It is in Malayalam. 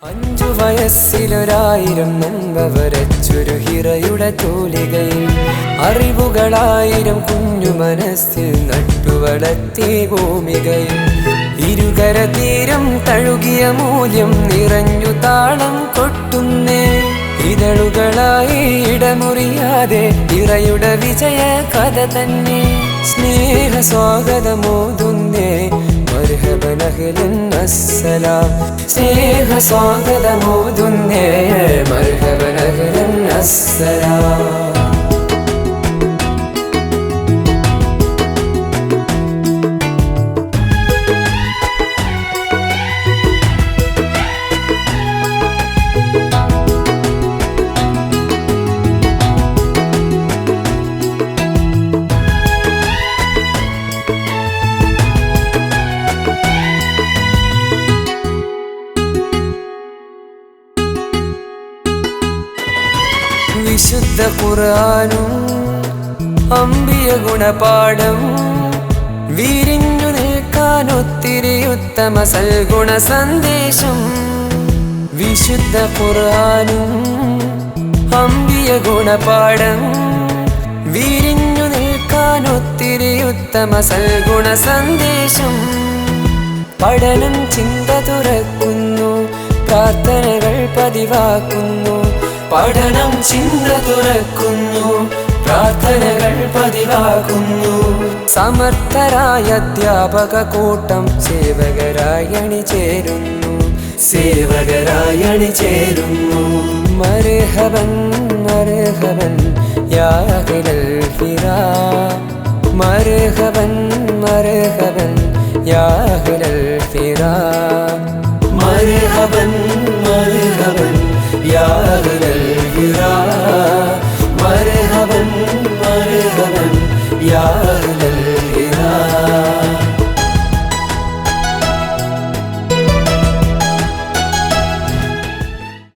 5 വയസ്സിലൊരായിരം നന്മ വരച്ചൊരു ഹിറയുടെ തൂലികയിൽ അറിവുകളായിരം കുഞ്ഞു മനസ്സിൽ നട്ടുവളർത്തി ഭൂമികയിൽ ഇരുകര തീരം തഴുകിയ മൂല്യം നിറഞ്ഞു താളം കൊട്ടുന്നേ ഇതളുകളായി ഇടമുറിയാതെ ഇറയുടെ വിജയ കഥ തന്നെ സ്നേഹ സ്വാഗതമോതുന്നേ മർഹബൻ അഹ്ലൻ അസ്സലാം സ്നേഹ സ്വാഗതമോതുന്നേ മർഹബൻ അഹ്ലൻ അസ്സലാം വിശുദ്ധ ഖുർആനും അമ്പിയ ഗുണപാഠം വിരിഞ്ഞു നിൽക്കാനൊത്തിരി ഉത്തമ സൽഗുണ സന്ദേശം വിശുദ്ധ ഖുർആനും അമ്പിയ ഗുണപാഠം വിരിഞ്ഞു നിൽക്കാനൊത്തിരി ഉത്തമ സൽഗുണ സന്ദേശം പഠനം ചിന്ത തുറക്കുന്നു പ്രാർത്ഥനകൾ പതിവാക്കുന്നു പഠനം ചിന്ത തുറക്കുന്നു പ്രാർത്ഥനകൾ പതിവാക്കുന്നു സമർത്ഥരായ അധ്യാപക കൂട്ടം സേവകരായി അണിചേരുന്നു മർഹബൻ മർഹബൻ യാ അഹ്ലൽ ഹിറാ മർഹബൻ മർഹബൻ യാ അഹ്ലൽ ഹിറാ മർഹബൻ മർഹബൻ يا أهل الهراء مرحبا مرحبا يا أهل